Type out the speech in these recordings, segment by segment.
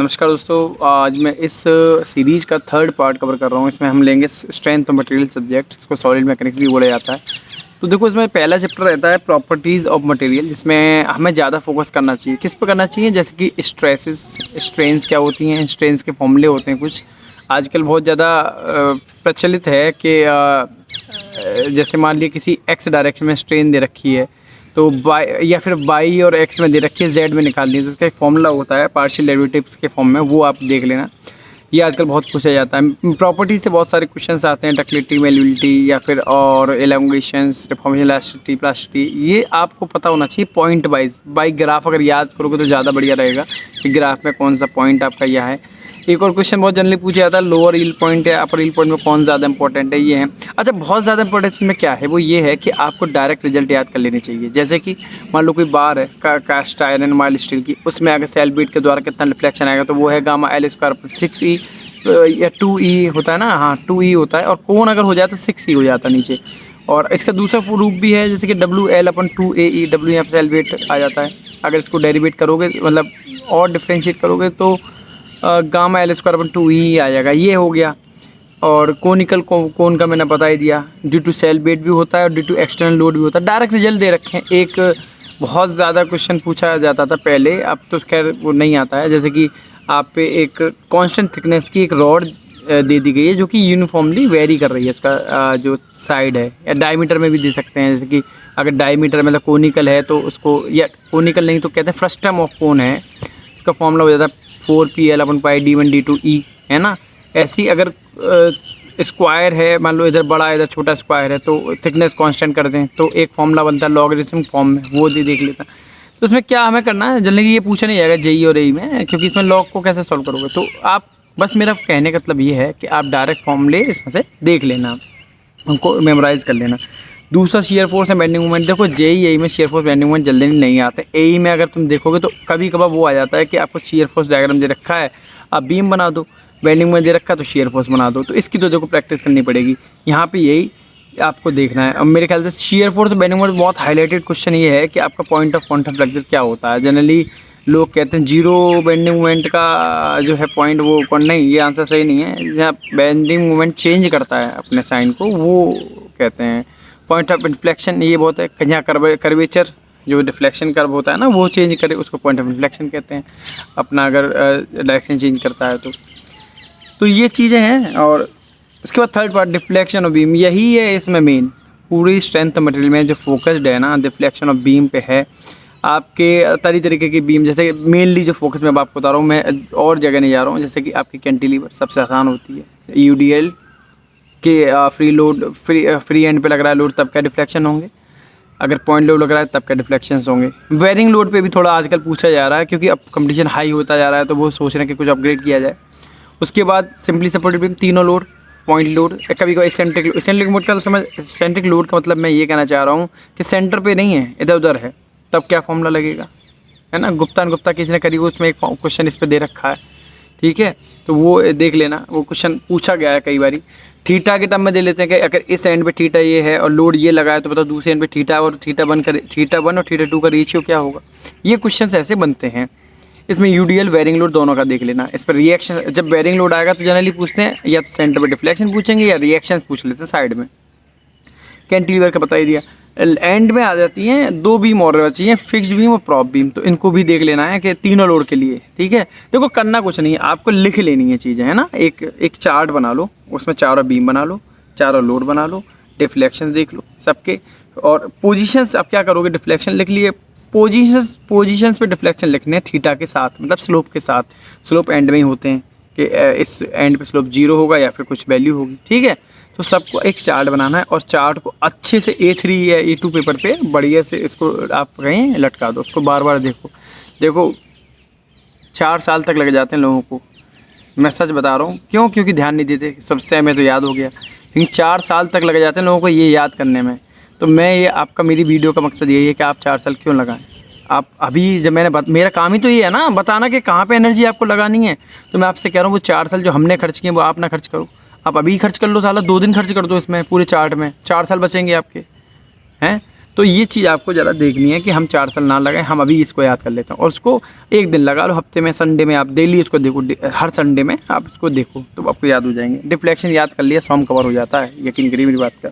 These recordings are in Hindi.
नमस्कार दोस्तों, आज मैं इस सीरीज़ का थर्ड पार्ट कवर कर रहा हूँ। इसमें हम लेंगे स्ट्रेंथ ऑफ मटेरियल सब्जेक्ट, इसको सॉलिड मैकेनिक्स भी बोला जाता है। तो देखो, इसमें पहला चैप्टर रहता है प्रॉपर्टीज़ ऑफ मटेरियल, जिसमें हमें ज़्यादा फोकस करना चाहिए। किस पर करना चाहिए? जैसे कि स्ट्रेसेस, स्ट्रेंस क्या होती हैं, स्ट्रेंस के फॉर्मूले होते हैं कुछ। आजकल बहुत ज़्यादा प्रचलित है कि जैसे मान लिया किसी एक्स डायरेक्शन में स्ट्रेन दे रखी है, तो बाई या फिर बाई और एक्स में दे रखी है, जेड में निकालनी है, तो उसका एक फॉर्मूला होता है पार्शियल डेरिवेटिव्स के फॉर्म में, वो आप देख लेना। ये आजकल बहुत पूछा जाता है। प्रॉपर्टी से बहुत सारे क्वेश्चंस आते हैं, डक्टिलिटी, मेलिबिलिटी या फिर और एलोंगेशंस, डिफॉर्मेशन, इलास्टिसिटी, प्लास्टिसिटी। ये आपको पता होना चाहिए पॉइंट वाइज, बाई ग्राफ अगर याद करोगे तो ज़्यादा बढ़िया रहेगा कि ग्राफ में कौन सा पॉइंट आपका यह है। एक और क्वेश्चन बहुत जनरली पूछा जाता है, लोअर यील्ड पॉइंट है, अपर यील्ड पॉइंट में कौन ज़्यादा इंपॉर्टेंट है, ये है। अच्छा, बहुत ज़्यादा इंपॉर्टेंस में क्या है, वो ये है कि आपको डायरेक्ट रिजल्ट याद कर लेने चाहिए। जैसे कि मान लो कोई बार है कास्ट आयरन माइल्ड स्टील की, उसमें अगर सेल बीट के द्वारा कितना रिफ्लेक्शन आएगा, तो वो है गामा एल स्क्वायर पर 6E या 2E होता है ना, हाँ 2E होता है। और कोण अगर हो जाए तो 6E हो जाता है नीचे। और इसका दूसरा रूप भी है, जैसे कि WL/2AE, W यहाँ पर सेल वेट आ जाता है। अगर इसको डेरिवेट करोगे, मतलब और डिफ्रेंशिएट करोगे, तो गामा एल स्क्वायर 2E आ जाएगा। ये हो गया। और कोनिकल कोन का मैंने बता ही दिया, ड्यू टू सेल वेट भी होता है और ड्यू टू एक्सटर्नल लोड भी होता है। डायरेक्ट रिजल्ट दे रखे हैं। एक बहुत ज़्यादा क्वेश्चन पूछा जाता था पहले, अब तो खैर वो नहीं आता है। जैसे कि आप पे एक कांस्टेंट थिकनेस की एक रॉड दे दी गई है, जो कि यूनिफॉर्मली वेरी कर रही है, उसका जो साइड है, या डायमीटर में भी दे सकते हैं। जैसे कि अगर डायमीटर मतलब कोनिकल है तो उसको, या कोनिकल नहीं तो कहते हैं फ्रस्टम ऑफ कोन है, इसका फॉर्मूला हो जाता है 4PL/πD1D2E, है ना। ऐसी अगर स्क्वायर है, मान लो इधर बड़ा इधर छोटा स्क्वायर है, तो थिकनेस कांस्टेंट कर दें तो एक फॉर्मूला बनता है लॉगरिथम फॉर्म में, वो देख लेता। तो इसमें क्या हमें करना है, जनरली ये पूछा नहीं जाएगा जेई और एई में, क्योंकि इसमें लॉग को कैसे सॉल्व करोगे। तो आप बस, मेरा कहने का मतलब ये है कि आप डायरेक्ट फॉर्मूले इसमें से देख लेना, उनको मेमोराइज़ कर लेना। दूसरा shear force and bending moment. देखो, जेई एई में शेयर फोर्स बेंडिंग मोमेंट जल्दी नहीं आते। एई में अगर तुम देखोगे तो कभी कभार वो आ जाता है कि आपको शेयर फोर्स डायग्राम दे रखा है, आप बीम बना दो, बेंडिंग मोमेंट दे रखा है तो शेयर फोर्स बना दो। तो इसकी तो देखो प्रैक्टिस करनी पड़ेगी, यहाँ पे यही आपको देखना है। अब मेरे ख्याल से शेयर फोर्स बेंडिंग मोमेंट बहुत हाईलाइटेड क्वेश्चन ये है कि आपका पॉइंट ऑफ कॉन्टैक्ट फ्रैक्चर क्या होता है। जनरली लोग कहते हैं जीरो बेंडिंग मोमेंट का जो है पॉइंट, वो कौन, नहीं, ये आंसर सही नहीं है। जहाँ बेंडिंग मोमेंट चेंज करता है अपने साइन को, वो कहते हैं पॉइंट ऑफ इन्फ्लेक्शन। ये बहुत है, जहाँ कर्वेचर जो डिफ्लेक्शन कर्व होता है ना, वो चेंज करे, उसको पॉइंट ऑफ इन्फ्लेक्शन कहते हैं, अपना अगर डायरेक्शन चेंज करता है तो ये चीज़ें हैं। और उसके बाद third part deflection of beam, यही है इसमें मेन। पूरी स्ट्रेंथ मटेरियल में जो फोकस्ड है ना, डिफ्लेक्शन ऑफ बीम पे है। आपके तरीके की बीम, जैसे मेनली जो फोकस मैं आपको बता रहा हूँ, मैं और जगह नहीं जा रहा हूँ। जैसे कि आपकी कैंटिलीवर सबसे आसान होती है, UDL के फ्री लोड, फ्री एंड पे लग रहा है लोड, तब क्या डिफ्लेक्शन होंगे। अगर पॉइंट लोड लग रहा है तब क्या डिफ्लेक्शंस होंगे। वेरिंग लोड पे भी थोड़ा आजकल पूछा जा रहा है, क्योंकि अब कंपटीशन हाई होता जा रहा है, तो वो सोच रहे हैं कि कुछ अपग्रेड किया जाए। उसके बाद सिंपली सपोर्टेड बीम, तीनों लोड, पॉइंट लोड, कभी कभी सेंट्रिक मोड का समय। सेंट्रिक लोड का मतलब मैं ये कहना चाह रहा हूँ कि सेंटर पे नहीं है, इधर उधर है, तब क्या फॉर्मूला लगेगा, है ना। गुप्ता किसी ने करी, उसमें एक क्वेश्चन इस पर दे रखा है, ठीक है। तो वो देख लेना, वो क्वेश्चन पूछा गया है कई बारी। थीटा के टर्म में दे लेते हैं कि अगर इस एंड पे थीटा ये है और लोड ये लगा है, तो बताओ दूसरे एंड पे थीटा और थीटा 1 और थीटा 2 का रेशियो क्या होगा। ये क्वेश्चन ऐसे बनते हैं। इसमें UDL वेरिंग लोड दोनों का देख लेना। इस पर रिएक्शन, जब वेरिंग लोड आएगा तो जनरली पूछते हैं या तो सेंटर पे डिफ्लेक्शन पूछेंगे या रिएक्शंस पूछ लेते हैं साइड में। कैंटिलीवर का बता ही दिया। एंड में आ जाती हैं दो बीम और चाहिए, फिक्स्ड बीम और प्रॉप बीम, तो इनको भी देख लेना है कि तीनों लोड के लिए, ठीक है। देखो, करना कुछ नहीं है, आपको लिख लेनी है चीज़ें, है ना। एक चार्ट बना लो, उसमें चारों बीम बना लो, चारों लोड बना लो, डिफ्लेक्शन देख लो सबके, और पोजीशंस आप क्या करोगे, डिफ्लेक्शन लिख लिए, पोजीशंस पे डिफ्लेक्शन लिखने हैं थीटा के साथ, मतलब स्लोप के साथ। स्लोप एंड में ही होते हैं कि इस एंड पे स्लोप 0 होगा या फिर कुछ वैल्यू होगी, ठीक है। तो सबको एक चार्ट बनाना है और चार्ट को अच्छे से A3 या A2 पेपर पे बढ़िया से इसको आप कहीं लटका दो, उसको बार बार देखो 4 साल तक लग जाते हैं लोगों को, मैं सच बता रहा हूँ। क्यों? क्योंकि ध्यान नहीं देते, सबसे हमें तो याद हो गया, लेकिन 4 साल तक लग जाते हैं लोगों को ये याद करने में। तो मैं ये आपका, मेरी वीडियो का मकसद यही है कि आप 4 साल क्यों लगाएं। आप अभी जब मेरा काम ही तो ये है ना, बताना कि कहाँ पे एनर्जी आपको लगानी है। तो मैं आपसे कह रहा हूँ वो 4 साल जो हमने खर्च किए वो आप ना खर्च करो, आप अभी खर्च कर लो, साला 2 दिन खर्च कर दो इसमें पूरे चार्ट में, 4 साल बचेंगे आपके, हैं। तो ये चीज़ आपको ज़रा देखनी है कि हम 4 साल ना लगाएं, हम अभी इसको याद कर लेते हैं और उसको एक दिन लगा लो, हफ्ते में संडे में आप डेली इसको देखो, हर संडे में आप इसको देखो तो आपको याद हो जाएंगे। डिफ्लेक्शन याद कर लिया, सॉम कवर हो जाता है, यकीन करिए मेरी बात का।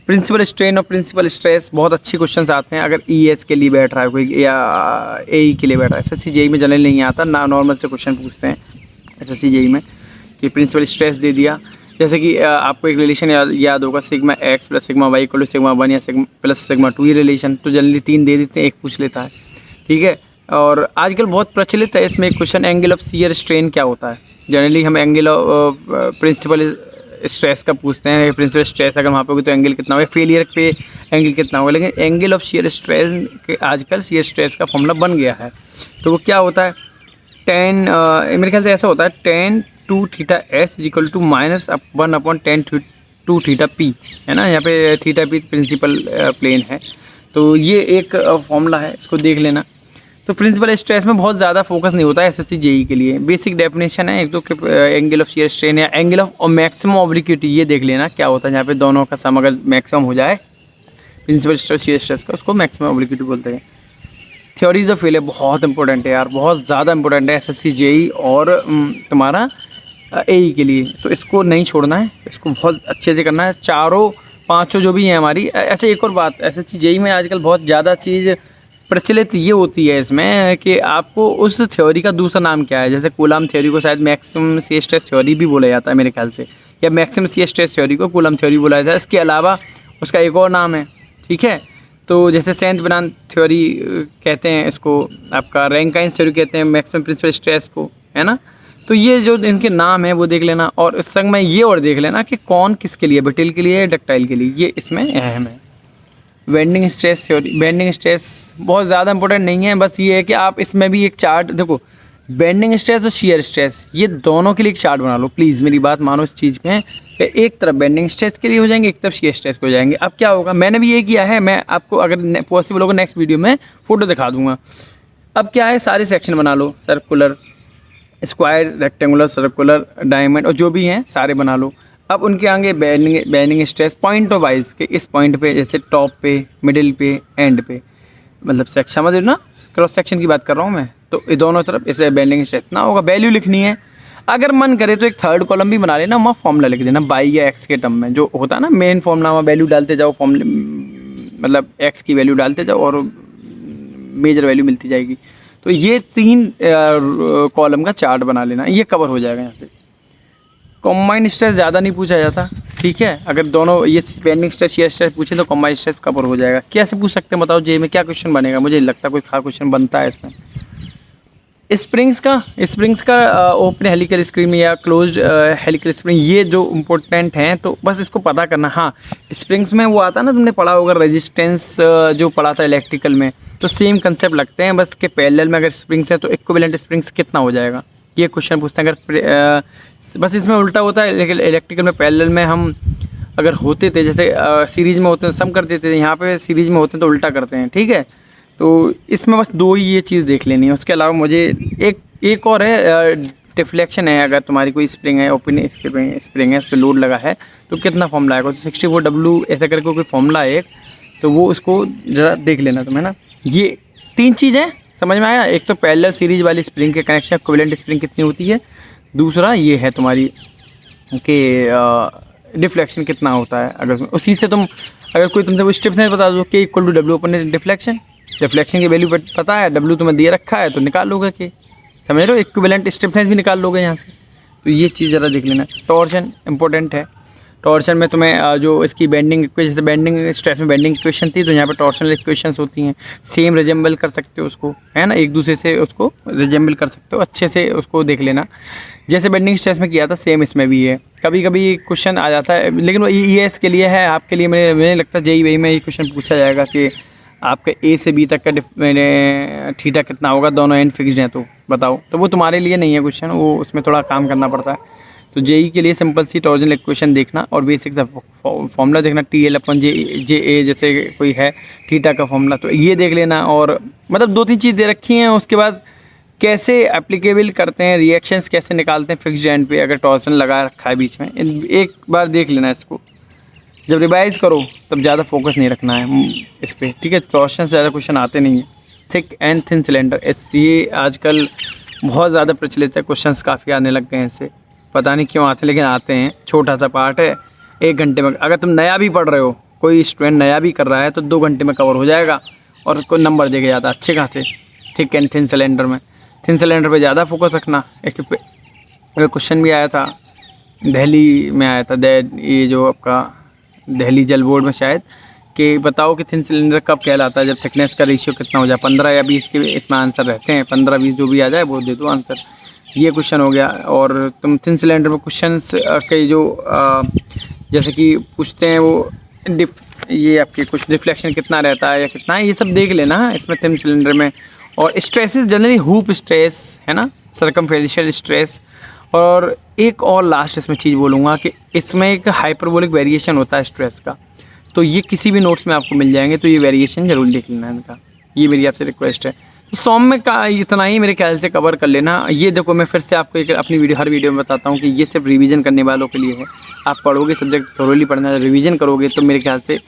प्रिंसिपल स्ट्रेन और प्रिंसिपल स्ट्रेस बहुत अच्छे क्वेश्चंस आते हैं अगर ईएस के लिए बैठ रहा है कोई या एई के लिए बैठ रहा है। एसएससी जेई में जनरल नहीं आता ना, नॉर्मल से क्वेश्चन पूछते हैं एसएससी जेई में कि प्रिंसिपल स्ट्रेस दे दिया, जैसे कि आपको एक रिलेशन याद होगा sigma X plus sigma Y equal to sigma 1 या सिग्मा प्लस सिग्मा 2, ये रिलेशन तो जनरली 3 दे देते हैं, एक पूछ लेता है, ठीक है। और आजकल बहुत प्रचलित है इसमें question angle of shear strain क्या होता है। जनरली हम एंगल ऑफ प्रिंसिपल स्ट्रेस का पूछते हैं, प्रिंसिपल स्ट्रेस अगर वहाँ पे होगी तो एंगल कितना होगा, फेलियर पे एंगल कितना होगा, लेकिन एंगल ऑफ शियर स्ट्रेस के आजकल शियर स्ट्रेस का फॉर्मूला बन गया है। तो वो क्या होता है, मेरे ख्याल से ऐसा होता है 10 2 theta S equal to -1/10 2 theta P, है ना। यहाँ पे थीटा पी प्रिंसिपल प्लेन है, तो ये एक फॉर्मूला है, इसको देख लेना। तो प्रिंसिपल स्ट्रेस में बहुत ज़्यादा फोकस नहीं होता है एसएससी जेई के लिए। बेसिक डेफिनेशन है एक तो एंगल ऑफ शियर स्ट्रेन या एंगल ऑफ मैक्सिमम ऑब्लिक्विटी, ये देख लेना क्या होता है। यहाँ पे दोनों का सम अगर मैक्सिमम हो जाए प्रिंसिपल स्ट्रेस शियर स्ट्रेस का, उसको मैक्सिमम ऑब्लिक्विटी बोलते हैं। थ्योरीज ऑफ फेलियर बहुत इंपॉर्टेंट है यार, बहुत ज़्यादा इंपॉर्टेंट है एसएससी जेई और तुम्हारा एई के लिए, तो इसको नहीं छोड़ना है, इसको बहुत अच्छे से करना है। चारों पाँचों जो भी हैं हमारी। ऐसे एक और बात, एसएससी जेई में आजकल बहुत ज़्यादा चीज़ प्रचलित ये होती है इसमें कि आपको उस थ्योरी का दूसरा नाम क्या है। जैसे कूलम थ्योरी को शायद मैक्सिमम शियर स्ट्रेस थ्योरी भी बोला जाता है मेरे ख्याल से, या मैक्सिमम शियर स्ट्रेस थ्योरी को कूलम थ्योरी बोला जाता है। इसके अलावा उसका एक और नाम है, ठीक है। तो जैसे सेंट बेनेडिक्ट थ्योरी कहते हैं इसको, आपका रैंकाइन्स थ्योरी कहते हैं मैक्सिमम प्रिंसिपल स्ट्रेस को, है ना। तो ये जो इनके नाम है वो देख लेना, और इस संग में ये और देख लेना कि कौन किसके लिए, ब्रिटल के लिए, डक्टाइल के लिए, ये इसमें अहम है। Bending stress theory, bending stress बहुत ज़्यादा इंपॉर्टेंट नहीं है, बस ये है कि आप इसमें भी एक चार्ट देखो, बेंडिंग स्ट्रेस और शियर स्ट्रेस ये दोनों के लिए एक चार्ट बना लो, प्लीज़ मेरी बात मानो इस चीज़ में। एक तरफ बेंडिंग स्ट्रेस के लिए हो जाएंगे, एक तरफ शियर स्ट्रेस के हो जाएंगे। अब क्या होगा, मैंने भी ये किया है, मैं आपको अगर पॉसिबल होगा नेक्स्ट वीडियो में फ़ोटो दिखा दूँगा। अब क्या है, सारे सेक्शन बना लो, circular, square, rectangular, circular, diamond और जो भी हैं सारे बना लो। अब उनके आगे bending stress point of wise के इस पॉइंट पे, जैसे टॉप पे, मिडिल पे, एंड पे, मतलब सेक्शन समझ ना, क्रॉस सेक्शन की बात कर रहा हूँ मैं। तो ये दोनों तरफ इसे बेंडिंग स्ट्रेस ना होगा, वैल्यू लिखनी है। अगर मन करे तो एक थर्ड कॉलम भी बना लेना, वहाँ फॉर्मूला लिख देना बाई या एक्स के टर्म में, जो होता है ना मेन फॉर्मूला, वहाँ वैल्यू डालते जाओ, फॉर्मूले मतलब एक्स की वैल्यू डालते जाओ और मेजर वैल्यू मिलती जाएगी। तो ये 3 कॉलम का चार्ट बना लेना, ये कवर हो जाएगा यहाँ से। कॉम्बाइन स्ट्रेस ज़्यादा नहीं पूछा जाता, ठीक है। अगर दोनों ये बेंडिंग स्ट्रेस शियर स्ट्रेस पूछे तो कॉम्बाइन स्ट्रेस कवर हो जाएगा। कैसे पूछ सकते हैं बताओ, जे में क्या क्वेश्चन बनेगा, मुझे लगता है कोई खास क्वेश्चन बनता है इसमें। स्प्रिंग्स का ओपन हेलिकल स्प्रिंग या क्लोज्ड हेलिकल स्प्रिंग, ये जो इम्पोर्टेंट हैं, तो बस इसको पता करना। हाँ, स्प्रिंग्स में वो आता है ना, तुमने पढ़ा होगा रेजिस्टेंस, जो पढ़ा था इलेक्ट्रिकल में, तो सेम कंसेप्ट लगते हैं, बस के पैरेलल में अगर स्प्रिंग्स है तो इक्विवेलेंट स्प्रिंग्स कितना हो जाएगा, ये क्वेश्चन पूछते हैं। अगर बस इसमें उल्टा होता है, लेकिन इलेक्ट्रिकल में पैरेलल में हम अगर होते थे, जैसे सीरीज में होते हैं सम कर देते थे, यहाँ पे सीरीज में होते हैं तो उल्टा करते हैं, ठीक है। तो इसमें बस 2 ही ये चीज़ देख लेनी है। उसके अलावा मुझे एक और है, डिफ्लेक्शन है। अगर तुम्हारी कोई स्प्रिंग है, ओपन स्प्रिंग है, इस पर लोड लगा है तो कितना फॉर्मूला आएगा, 64W ऐसा करके कोई फॉर्मूला है एक, तो वो उसको ज़रा देख लेना तुम्हें ना। ये 3 चीज़ें समझ में आया। एक तो पैरेलल सीरीज वाली स्प्रिंग के कनेक्शन इक्विवेलेंट स्प्रिंग कितनी होती है, दूसरा ये है तुम्हारी कि डिफ्लेक्शन कितना होता है। अगर उसी से तुम, अगर कोई तुमसे वो स्टिफनेस बता दो कि equal to W upon deflection की वैल्यू पता है, W तुम्हें दिए रखा है तो निकाल लोगे, कि समझ रहे हो, इक्विवेलेंट स्टिफनेस भी निकाल लोगे यहाँ से। तो ये चीज़ ज़रा देख लेना। टॉर्शन इंपॉर्टेंट है। टॉर्शन में तुम्हें जो इसकी बेंडिंग, जैसे बेंडिंग स्ट्रेस में बेंडिंग इक्वेशन थी, तो यहाँ पे टॉर्शनल इक्वेशंस होती हैं। सेम रिजेंबल कर सकते हो उसको, है ना, एक दूसरे से उसको रिजेंबल कर सकते हो, अच्छे से उसको देख लेना। जैसे बेंडिंग स्ट्रेस में किया था सेम इसमें भी है। कभी कभी क्वेश्चन आ जाता है, लेकिन वो ES के लिए है, आपके लिए मुझे लगता है JEE में ये क्वेश्चन पूछा जाएगा कि आपका A से B तक का थीटा कितना होगा, दोनों एंड फिक्स्ड हैं तो बताओ। तो वो तुम्हारे लिए नहीं है क्वेश्चन, वो उसमें थोड़ा काम करना पड़ता है। तो JEE के लिए सिंपल सी टॉर्जनल इक्वेशन देखना और बेसिक सा फॉर्मूला देखना, TL/JA जैसे कोई है थीटा का फॉर्मूला, तो ये देख लेना। और मतलब 2-3 चीज़ दे रखी हैं। उसके बाद कैसे एप्लीकेबल करते हैं, रिएक्शंस कैसे निकालते हैं फिक्स्ड एंड पे अगर टॉर्जन लगा रखा है बीच में, एक बार देख लेना इसको। जब रिवाइज़ करो तब ज़्यादा फोकस नहीं रखना है इस पर, ठीक है। क्वेश्चन से ज़्यादा क्वेश्चन आते नहीं हैं। थिक एंड थिन सिलेंडर, ये आजकल बहुत ज़्यादा प्रचलित है, क्वेश्चंस काफ़ी आने लग गए हैं इससे, पता नहीं क्यों आते, लेकिन आते हैं। छोटा सा पार्ट है, 1 घंटे में, अगर तुम नया भी पढ़ रहे हो, कोई स्टूडेंट नया भी कर रहा है तो 2 घंटे में कवर हो जाएगा और कोई नंबर देके जाता है अच्छे खासे। थिक एंड थिन सिलेंडर में, थिन सिलेंडर पे ज़्यादा फोकस रखना। एक क्वेश्चन भी आया था, दिल्ली में आया था, ये जो आपका दिल्ली जल बोर्ड में शायद, कि बताओ कि थिन सिलेंडर कब कहलाता है जब थिकनेस का रेशियो कितना हो जाए, 15 या 20 के इसमें आंसर रहते हैं, 15-20 जो भी आ जाए वो दे दो आंसर। ये क्वेश्चन हो गया। और तुम थिन सिलेंडर में क्वेश्चंस के जो जैसे कि पूछते हैं वो ये आपके कुछ रिफ्लेक्शन कितना रहता है या कितना है, ये सब देख लेना इसमें थिन सिलेंडर में। और स्ट्रेसेस जनरली हूप स्ट्रेस है ना, सरकमफेरेंशियल स्ट्रेस। और एक और लास्ट इसमें चीज़ बोलूँगा कि इसमें एक हाइपरबोलिक वेरिएशन होता है स्ट्रेस का, तो ये किसी भी नोट्स में आपको मिल जाएंगे, तो ये वेरिएशन ज़रूर देख लेना इनका, ये मेरी आपसे रिक्वेस्ट है। तो सॉम में का इतना ही मेरे ख्याल से कवर कर लेना। ये देखो मैं फिर से आपको एक अपनी हर वीडियो में बताता हूँ कि ये सिर्फ रिवीजन करने वालों के लिए है। आप पढ़ोगे, सब्जेक्ट थोरोली पढ़ना, रिवीजन करोगे तो मेरे ख्याल से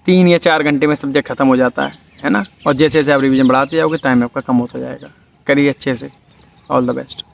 3 या 4 घंटे में सब्जेक्ट ख़त्म हो जाता है ना। और जैसे जैसे आप रिवीजन बढ़ाते जाओगे टाइम आपका कम होता जाएगा। करिए अच्छे से, ऑल द बेस्ट।